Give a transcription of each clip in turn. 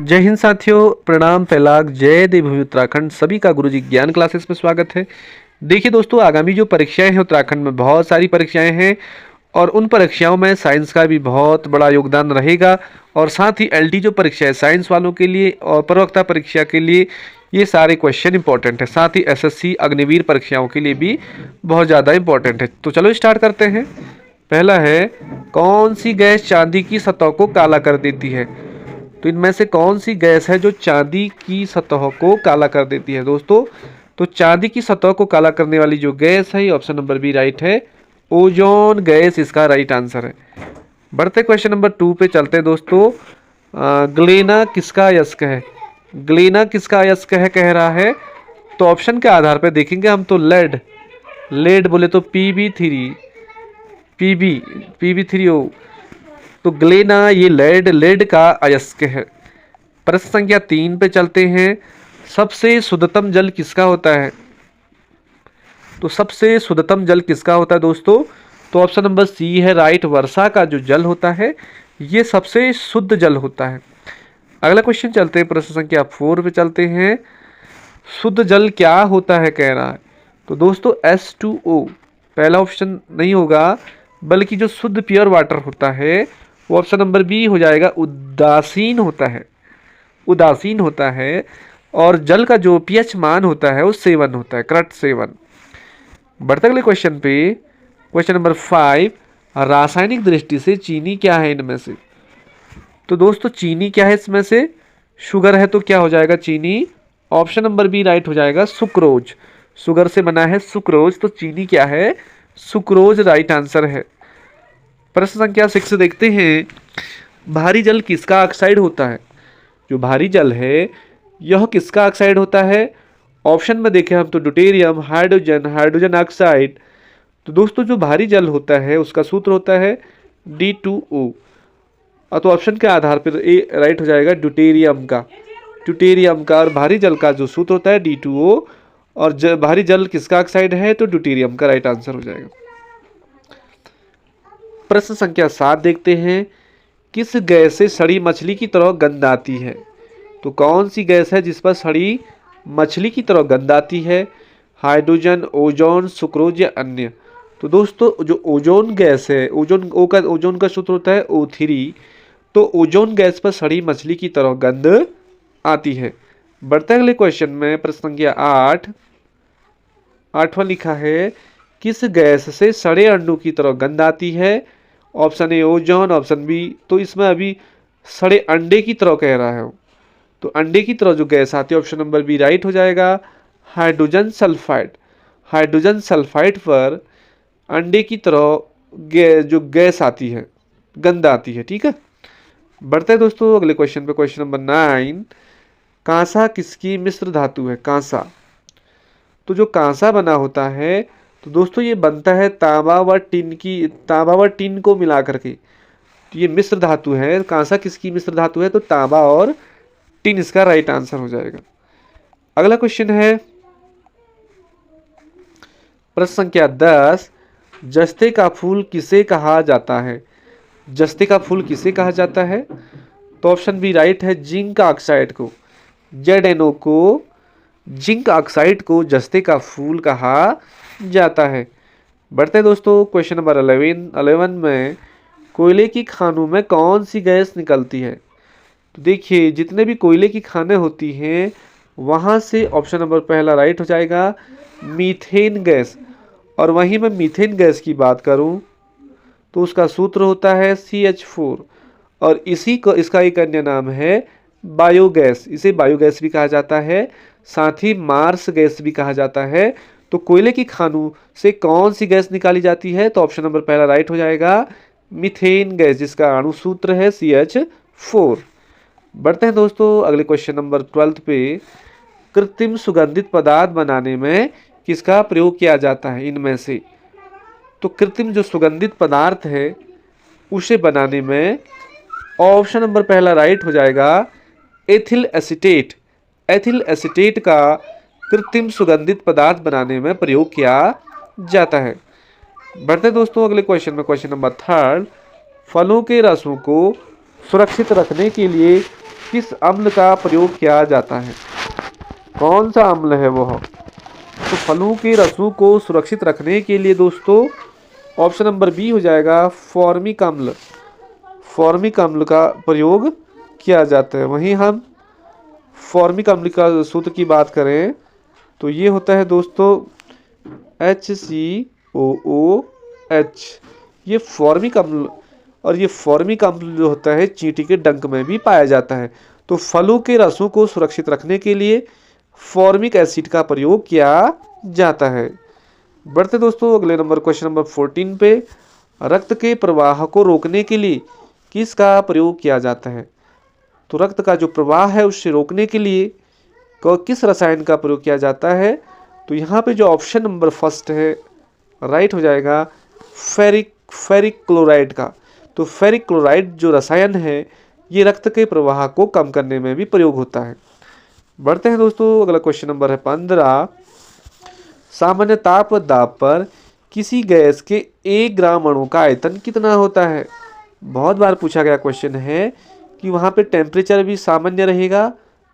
जय हिंद साथियों, प्रणाम पैलाग, जय देवभूमि उत्तराखंड। सभी का गुरुजी ज्ञान क्लासेस में स्वागत है। देखिए दोस्तों, आगामी जो परीक्षाएं हैं उत्तराखंड में बहुत सारी परीक्षाएं हैं और उन परीक्षाओं में साइंस का भी बहुत बड़ा योगदान रहेगा। और साथ ही एलटी जो परीक्षा है साइंस वालों के लिए और प्रवक्ता परीक्षा के लिए ये सारे क्वेश्चन इंपॉर्टेंट है। साथ ही एसएससी अग्निवीर परीक्षाओं के लिए भी बहुत ज़्यादा इंपॉर्टेंट है। तो चलो स्टार्ट करते हैं। पहला है, कौन सी गैस चांदी की सतह को काला कर देती है? तो इनमें से कौन सी गैस है जो चांदी की सतह को काला कर देती है दोस्तों? तो चांदी की सतह को काला करने वाली जो गैस है, ये ऑप्शन नंबर बी राइट है, ओजोन गैस इसका राइट आंसर है। बढ़ते क्वेश्चन नंबर 2 पे चलते हैं दोस्तों। ग्लेना किसका अयस्क है? ग्लेना किसका अयस्क है कह रहा है। तो ऑप्शन के आधार पर देखेंगे हम तो लेड, लेड बोले तो पीबी थ्री ओ। तो ग्लेना ये लेड का अयस्क है। प्रश्न संख्या 3 पे चलते हैं। सबसे शुद्धतम जल किसका होता है? तो सबसे शुद्धतम जल किसका होता है दोस्तों? तो ऑप्शन नंबर सी है राइट, वर्षा का जो जल होता है ये सबसे शुद्ध जल होता है। अगला क्वेश्चन चलते हैं, प्रश्न संख्या 4 पे चलते हैं। शुद्ध जल क्या होता है कह रहा है। तो दोस्तों H2O पहला ऑप्शन नहीं होगा, बल्कि जो शुद्ध प्योर वाटर होता है वो ऑप्शन नंबर बी हो जाएगा, उदासीन होता है। उदासीन होता है और जल का जो पीएच मान होता है वो 7 होता है, करेक्ट 7। बढ़ते अगले क्वेश्चन पे, क्वेश्चन नंबर 5, रासायनिक दृष्टि से चीनी क्या है इनमें से? तो दोस्तों चीनी क्या है इसमें से? शुगर है तो क्या हो जाएगा चीनी, ऑप्शन नंबर बी राइट हो जाएगा, सुक्रोज। शुगर से बना है सुक्रोज, तो चीनी क्या है, सुक्रोज राइट आंसर है। प्रश्न संख्या 6 देखते हैं। भारी जल किसका ऑक्साइड होता है? जो भारी जल है यह किसका ऑक्साइड होता है? ऑप्शन में देखें हम तो ड्यूटेरियम, हाइड्रोजन, हाइड्रोजन ऑक्साइड। तो दोस्तों जो भारी जल होता है उसका सूत्र होता है D2O। तो ऑप्शन के आधार पर ए राइट हो जाएगा, ड्यूटेरियम का। और भारी जल का जो सूत्र होता है D2O, और भारी जल किसका ऑक्साइड है तो ड्यूटेरियम का राइट आंसर हो जाएगा। प्रश्न संख्या 7 देखते हैं। किस गैस से सड़ी मछली की तरह गंध आती है? तो कौन सी गैस है जिस पर सड़ी मछली की तरह गंध आती है? हाइड्रोजन, ओजोन, सुक्रोज या अन्य? तो दोस्तों जो ओजोन गैस है, ओजोन का सूत्र होता है O3। तो ओजोन गैस पर सड़ी मछली की तरह गंध आती है। बढ़ते अगले क्वेश्चन में, प्रश्न संख्या 8वां लिखा है, किस गैस से सड़े अंडों की तरह गंध आती है? Option A ozone, option B, तो इसमें अभी सड़े अंडे की तरह कह रहा है, तो अंडे की तरह जो गैस आती है ऑप्शन नंबर बी राइट हो जाएगा, हाइड्रोजन सल्फाइड। हाइड्रोजन सल्फाइड पर अंडे की तरह जो गैस आती है, गंध आती है। ठीक है, बढ़ते हैं दोस्तों अगले क्वेश्चन पे। क्वेश्चन नंबर 9, कांसा किसकी मिश्र धातु है? कांसा, तो जो कांसा बना होता है तो दोस्तों ये बनता है तांबा व टिन को मिला करके, तो ये मिश्र धातु है। कांसा किसकी मिश्र धातु है? तो तांबा और टिन इसका राइट आंसर हो जाएगा। अगला क्वेश्चन है प्रश्न संख्या 10, जस्ते का फूल किसे कहा जाता है? जस्ते का फूल किसे कहा जाता है? तो ऑप्शन बी राइट है, जिंक ऑक्साइड को, ZNO को, जिंक ऑक्साइड को जस्ते का फूल कहा जाता है। बढ़ते हैं दोस्तों क्वेश्चन नंबर 11 में, कोयले की खानों में कौन सी गैस निकलती है? तो देखिए जितने भी कोयले की खानें होती हैं वहाँ से ऑप्शन नंबर पहला राइट हो जाएगा, मीथेन गैस। और वहीं मैं मीथेन गैस की बात करूँ तो उसका सूत्र होता है CH4, और इसका एक अन्य नाम है बायोगैस। इसे बायोगैस भी कहा जाता है, साथ ही मार्स गैस भी कहा जाता है। तो कोयले की खानों से कौन सी गैस निकाली जाती है? तो ऑप्शन नंबर पहला राइट हो जाएगा, मीथेन गैस, जिसका अणु सूत्र है CH4। बढ़ते हैं दोस्तों अगले क्वेश्चन नंबर 12 पे। कृत्रिम सुगंधित पदार्थ बनाने में किसका प्रयोग किया जाता है इनमें से? तो कृत्रिम जो सुगंधित पदार्थ है उसे बनाने में ऑप्शन नंबर पहला राइट हो जाएगा, एथिल एसीटेट। एथिल एसीटेट का कृत्रिम सुगंधित पदार्थ बनाने में प्रयोग किया जाता है। बढ़ते दोस्तों अगले क्वेश्चन में, क्वेश्चन नंबर 3, फलों के रसों को सुरक्षित रखने के लिए किस अम्ल का प्रयोग किया जाता है? कौन सा अम्ल है वो? तो फलों के रसों को सुरक्षित रखने के लिए दोस्तों ऑप्शन नंबर बी हो जाएगा फॉर्मिक अम्ल। फॉर्मिक अम्ल का प्रयोग किया जाता है। वहीं हम फॉर्मिक अम्ल का सूत्र की बात करें तो ये होता है दोस्तों HCOOH। ये फॉर्मिक अम्ल, और ये फॉर्मिक अम्ल जो होता है चींटी के डंक में भी पाया जाता है। तो फलों के रसों को सुरक्षित रखने के लिए फॉर्मिक एसिड का प्रयोग किया जाता है। बढ़ते दोस्तों अगले नंबर क्वेश्चन नंबर 14 पे। रक्त के प्रवाह को रोकने के लिए किसका प्रयोग किया जाता है? तो रक्त का जो प्रवाह है उससे रोकने के लिए किस रसायन का प्रयोग किया जाता है? तो यहाँ पे जो ऑप्शन नंबर फर्स्ट है राइट हो जाएगा फेरिक क्लोराइड का। तो फेरिक क्लोराइड जो रसायन है ये रक्त के प्रवाह को कम करने में भी प्रयोग होता है। बढ़ते हैं दोस्तों अगला क्वेश्चन नंबर है 15। सामान्य ताप व दाब पर किसी गैस के 1 ग्राम अणु का आयतन कितना होता है? बहुत बार पूछा गया क्वेश्चन है कि वहाँ पे टेम्परेचर भी सामान्य रहेगा,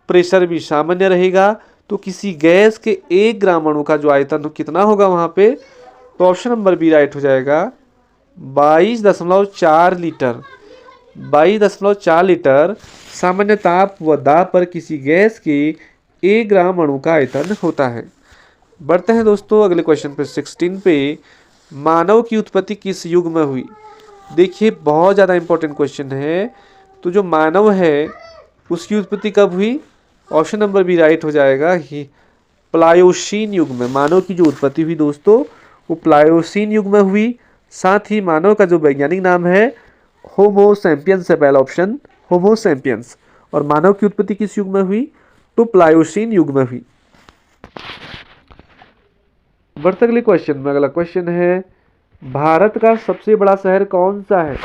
प्रेशर भी सामान्य रहेगा, तो किसी गैस के 1 ग्राम अणु का जो आयतन कितना होगा वहाँ पे? तो ऑप्शन नंबर बी राइट हो जाएगा 22.4 लीटर। 22.4 लीटर सामान्य ताप व दाब पर किसी गैस के 1 ग्राम अणु का आयतन होता है। बढ़ते हैं दोस्तों अगले क्वेश्चन पे 16 पे। मानव की उत्पत्ति किस युग में हुई? देखिए बहुत ज़्यादा इंपॉर्टेंट क्वेश्चन है। तो जो मानव है उसकी उत्पत्ति कब हुई? ऑप्शन नंबर बी राइट हो जाएगा ही प्लायोसीन युग में। मानव की जो उत्पत्ति हुई दोस्तों वो प्लायोसीन युग में हुई। साथ ही मानव का जो वैज्ञानिक नाम है होमो सैपियंस है, पहला ऑप्शन होमो सैपियंस। और मानव की उत्पत्ति किस युग में हुई? तो प्लायोसीन युग में हुई। बढ़ते अगले क्वेश्चन में। अगला क्वेश्चन है भारत का सबसे बड़ा शहर कौन सा है?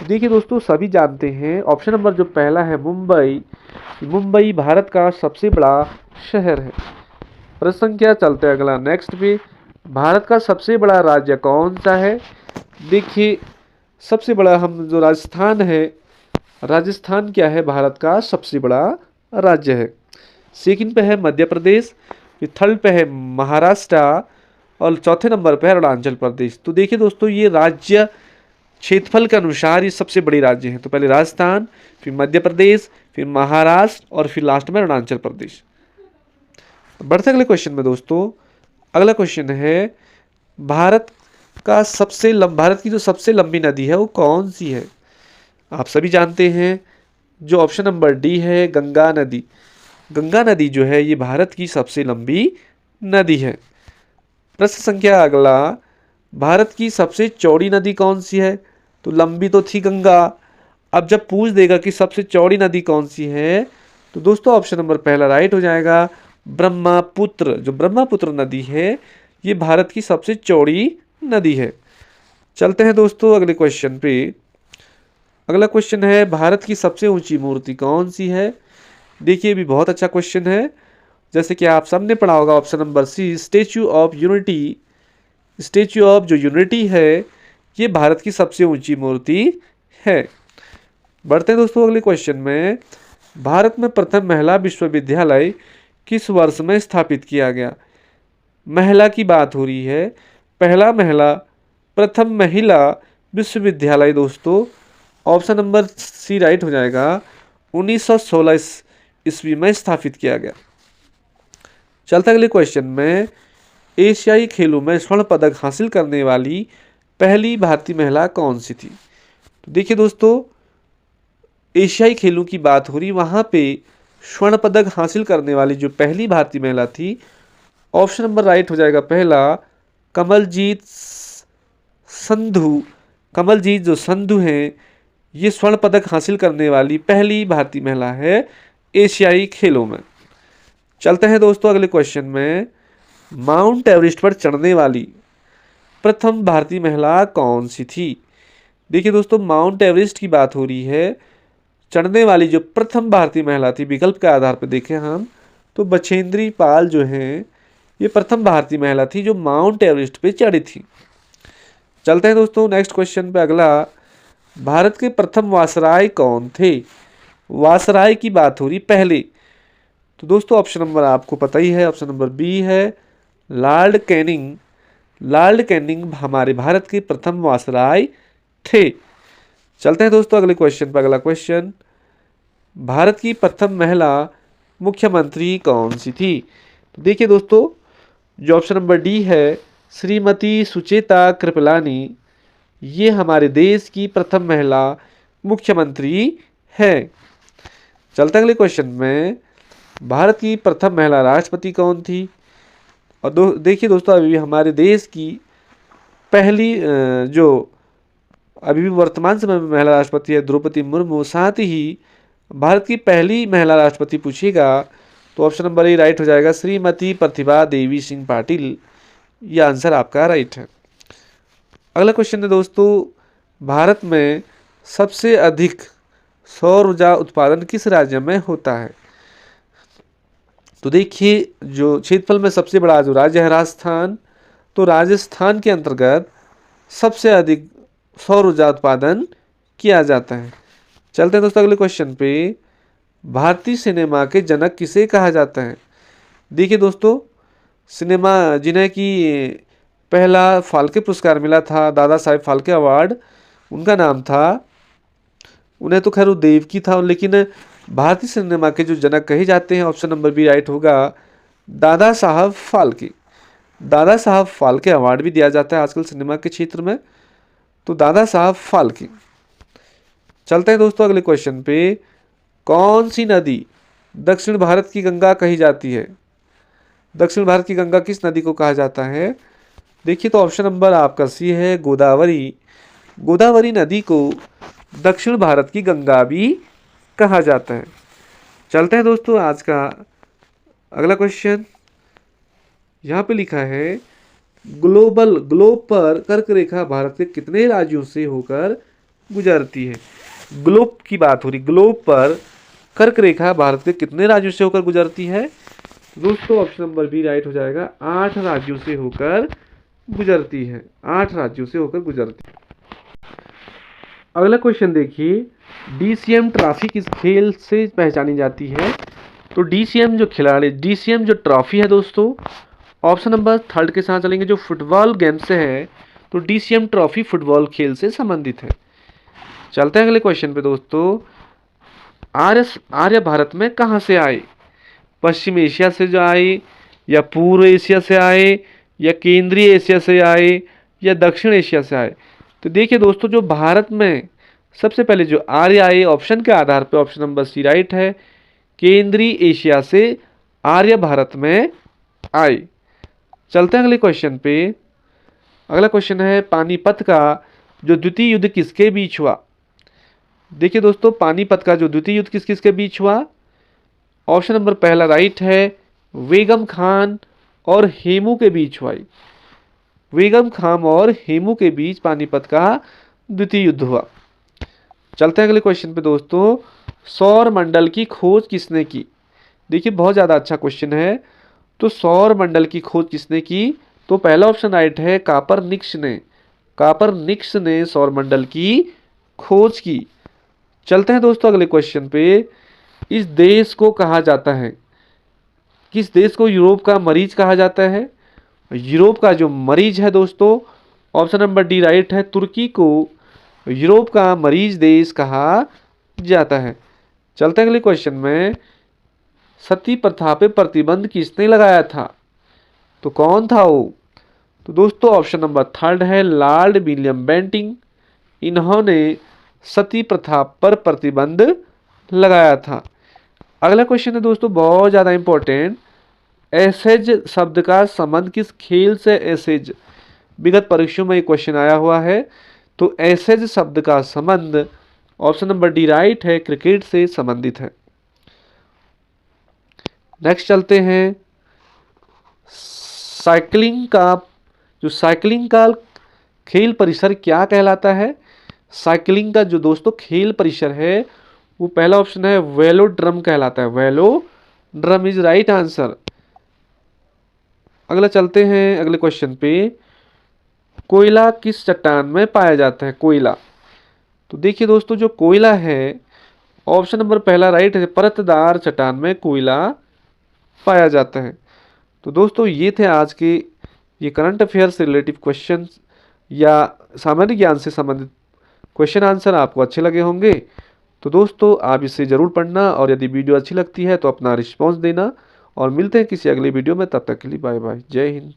देखिए दोस्तों सभी जानते हैं ऑप्शन नंबर जो पहला है मुंबई। मुंबई भारत का सबसे बड़ा शहर है। प्रश्न संख्या चलते हैं अगला नेक्स्ट पे। भारत का सबसे बड़ा राज्य कौन सा है? देखिए सबसे बड़ा हम जो राजस्थान है, राजस्थान क्या है भारत का सबसे बड़ा राज्य है। सेकंड पे है मध्य प्रदेश, थर्ड पे है महाराष्ट्र और चौथे नंबर पे है अरुणाचल प्रदेश। तो देखिए दोस्तों ये राज्य क्षेत्रफल के अनुसार ये सबसे बड़ी राज्य हैं। तो पहले राजस्थान, फिर मध्य प्रदेश, फिर महाराष्ट्र और फिर लास्ट में अरुणाचल प्रदेश। बढ़ते अगले क्वेश्चन में दोस्तों। अगला क्वेश्चन है भारत की जो सबसे लंबी नदी है वो कौन सी है? आप सभी जानते हैं जो ऑप्शन नंबर डी है गंगा नदी। गंगा नदी जो है ये भारत की सबसे लंबी नदी है। प्रश्न संख्या अगला, भारत की सबसे चौड़ी नदी कौन सी है? तो लंबी तो थी गंगा, अब जब पूछ देगा कि सबसे चौड़ी नदी कौन सी है तो दोस्तों ऑप्शन नंबर पहला राइट हो जाएगा ब्रह्मपुत्र। जो ब्रह्मपुत्र नदी है ये भारत की सबसे चौड़ी नदी है। चलते हैं दोस्तों अगले क्वेश्चन पे। अगला क्वेश्चन है भारत की सबसे ऊंची मूर्ति कौन सी है? देखिए भी बहुत अच्छा क्वेश्चन है। जैसे कि आप सबने पढ़ा होगा option number C Statue of Unity. Statue of जो यूनिटी है ये भारत की सबसे ऊंची मूर्ति है। बढ़ते हैं दोस्तों अगले क्वेश्चन में। भारत में प्रथम महिला विश्वविद्यालय किस वर्ष में स्थापित किया गया? महिला की बात हो रही है। प्रथम महिला विश्वविद्यालय दोस्तों ऑप्शन नंबर सी राइट हो जाएगा 1916 ईस्वी में स्थापित किया गया। चलते अगले क्वेश्चन में। एशियाई खेलों में स्वर्ण पदक हासिल करने वाली पहली भारतीय महिला कौन सी थी? तो देखिए दोस्तों एशियाई खेलों की बात हो रही, वहाँ पे स्वर्ण पदक हासिल करने वाली जो पहली भारतीय महिला थी ऑप्शन नंबर राइट हो जाएगा पहला कमलजीत संधू। कमलजीत जो संधू हैं ये स्वर्ण पदक हासिल करने वाली पहली भारतीय महिला है एशियाई खेलों में। चलते हैं दोस्तों अगले क्वेश्चन में। माउंट एवरेस्ट पर चढ़ने वाली प्रथम भारतीय महिला कौन सी थी? देखिए दोस्तों माउंट एवरेस्ट की बात हो रही है। चढ़ने वाली जो प्रथम भारतीय महिला थी विकल्प के आधार पर देखें हम तो बछेंद्री पाल जो हैं ये प्रथम भारतीय महिला थी जो माउंट एवरेस्ट पे चढ़ी थी। चलते हैं दोस्तों नेक्स्ट क्वेश्चन पे। अगला, भारत के प्रथम वायसराय कौन थे? वासराय की बात हो रही पहले, तो दोस्तों ऑप्शन नंबर आपको पता ही है, ऑप्शन नंबर बी है लॉर्ड कैनिंग। लॉर्ड कैनिंग हमारे भारत के प्रथम वासराय थे। चलते हैं दोस्तों अगले क्वेश्चन पर। अगला क्वेश्चन, भारत की प्रथम महिला मुख्यमंत्री कौन सी थी? तो देखिए दोस्तों, जो ऑप्शन नंबर डी है श्रीमती सुचेता कृपलानी, ये हमारे देश की प्रथम महिला मुख्यमंत्री है। चलते हैं अगले क्वेश्चन में, भारत की प्रथम महिला राष्ट्रपति कौन थी? और देखिए दोस्तों, अभी हमारे देश की पहली जो अभी भी वर्तमान समय में महिला राष्ट्रपति है द्रौपदी मुर्मू। साथ ही भारत की पहली महिला राष्ट्रपति पूछेगा तो ऑप्शन नंबर ए राइट हो जाएगा, श्रीमती प्रतिभा देवी सिंह पाटिल। यह आंसर आपका राइट है। अगला क्वेश्चन है दोस्तों, भारत में सबसे अधिक सौर ऊर्जा उत्पादन किस राज्य में होता है? तो देखिए, जो क्षेत्रफल में सबसे बड़ा जो राज्य है राजस्थान, तो राजस्थान के अंतर्गत सबसे अधिक सौर ऊर्जा उत्पादन किया जाता है। चलते हैं दोस्तों अगले क्वेश्चन पे, भारतीय सिनेमा के जनक किसे कहा जाता है? देखिए दोस्तों, सिनेमा जिन्हें कि पहला फाल्के पुरस्कार मिला था, दादा साहेब फाल्के अवार्ड, उनका नाम था, उन्हें तो खैर वो देवकी था, लेकिन भारतीय सिनेमा के जो जनक कहे जाते हैं, ऑप्शन नंबर बी राइट होगा, दादा साहब फाल्के। दादा साहब फाल्के अवार्ड भी दिया जाता है आजकल सिनेमा के क्षेत्र में, तो दादा साहब फाल्के। चलते हैं दोस्तों अगले क्वेश्चन पे, कौन सी नदी दक्षिण भारत की गंगा कही जाती है? दक्षिण भारत की गंगा किस नदी को कहा जाता है? देखिए, तो ऑप्शन नंबर आपका सी है, गोदावरी। गोदावरी नदी को दक्षिण भारत की गंगा भी कहा जाता है। चलते हैं दोस्तों आज का अगला क्वेश्चन। यहाँ पे लिखा है, ग्लोब पर कर्क रेखा भारत के कितने राज्यों से होकर गुजरती है? ग्लोब की बात हो रही, ग्लोब पर कर्क रेखा भारत के कितने राज्यों से होकर गुजरती है? दोस्तों ऑप्शन नंबर बी राइट हो जाएगा, 8 राज्यों से होकर गुजरती है। 8 राज्यों से होकर गुजरती है। अगला क्वेश्चन देखिए, डीसीएम ट्रॉफी किस खेल से पहचानी जाती है? तो डीसीएम जो ट्रॉफी है दोस्तों, ऑप्शन नंबर थर्ड के साथ चलेंगे, जो फुटबॉल गेम से है, तो डीसीएम ट्रॉफी फुटबॉल खेल से संबंधित है। चलते हैं अगले क्वेश्चन पे दोस्तों, आर्य भारत में कहाँ से आए? पश्चिम एशिया से जो आए, या पूर्व एशिया से आए, या केंद्रीय एशिया से आए, या दक्षिण एशिया से आए? तो देखिए दोस्तों, जो भारत में सबसे पहले जो आर्य आए, ऑप्शन के आधार पर ऑप्शन नंबर सी राइट है, केंद्रीय एशिया से आर्य भारत में आए। चलते हैं अगले क्वेश्चन पे। अगला क्वेश्चन है, पानीपत का जो द्वितीय युद्ध किसके बीच हुआ? देखिए दोस्तों, पानीपत का जो द्वितीय युद्ध किस किसके बीच हुआ? ऑप्शन नंबर पहला राइट है, बेगम खान और हेमू के बीच हुआ। बेगम खान और हेमू के बीच पानीपत का द्वितीय युद्ध हुआ। चलते हैं अगले क्वेश्चन पे दोस्तों, सौर मंडल की खोज किसने की? देखिए, बहुत ज़्यादा अच्छा क्वेश्चन है। तो सौर मंडल की खोज किसने की? तो पहला ऑप्शन राइट है, कापरनिक्स ने। कापरनिक्स ने सौर मंडल की खोज की। चलते हैं दोस्तों अगले क्वेश्चन पे, इस देश को कहा जाता है, किस देश को यूरोप का मरीज कहा जाता है? यूरोप का जो मरीज है दोस्तों, ऑप्शन नंबर डी राइट है, तुर्की को यूरोप का मरीज देश कहा जाता है। चलते हैं अगले क्वेश्चन में, सती प्रथा पे प्रतिबंध किसने लगाया था? तो कौन था वो? तो दोस्तों ऑप्शन नंबर थर्ड है, लॉर्ड विलियम बेंटिंक। इन्होंने सती प्रथा पर प्रतिबंध लगाया था। अगला क्वेश्चन है दोस्तों, बहुत ज़्यादा इंपॉर्टेंट, एसेज शब्द का संबंध किस खेल से? एसेज विगत परीक्षाओं में एक क्वेश्चन आया हुआ है। तो एसेज शब्द का संबंध ऑप्शन नंबर डी राइट है, क्रिकेट से संबंधित है। नेक्स्ट चलते हैं, साइकिलिंग का खेल परिसर क्या कहलाता है? साइकिलिंग का जो दोस्तों खेल परिसर है, वो पहला ऑप्शन है, वेलोड्रम कहलाता है। Velodrome is right answer. अगला चलते हैं अगले क्वेश्चन पे, कोयला किस चट्टान में पाया जाता है? कोयला, तो देखिए दोस्तों, जो कोयला है ऑप्शन नंबर पहला राइट है, परतदार चट्टान में कोयला पाया जाता है। तो दोस्तों ये थे आज के ये करंट अफेयर से रिलेटिव क्वेश्चन या सामान्य ज्ञान से संबंधित क्वेश्चन आंसर आपको अच्छे लगे होंगे। तो दोस्तों आप इसे ज़रूर पढ़ना और यदि वीडियो अच्छी लगती है तो अपना रिस्पॉन्स देना और मिलते हैं किसी अगले वीडियो में। तब तक के लिए बाय बाय, जय हिंद।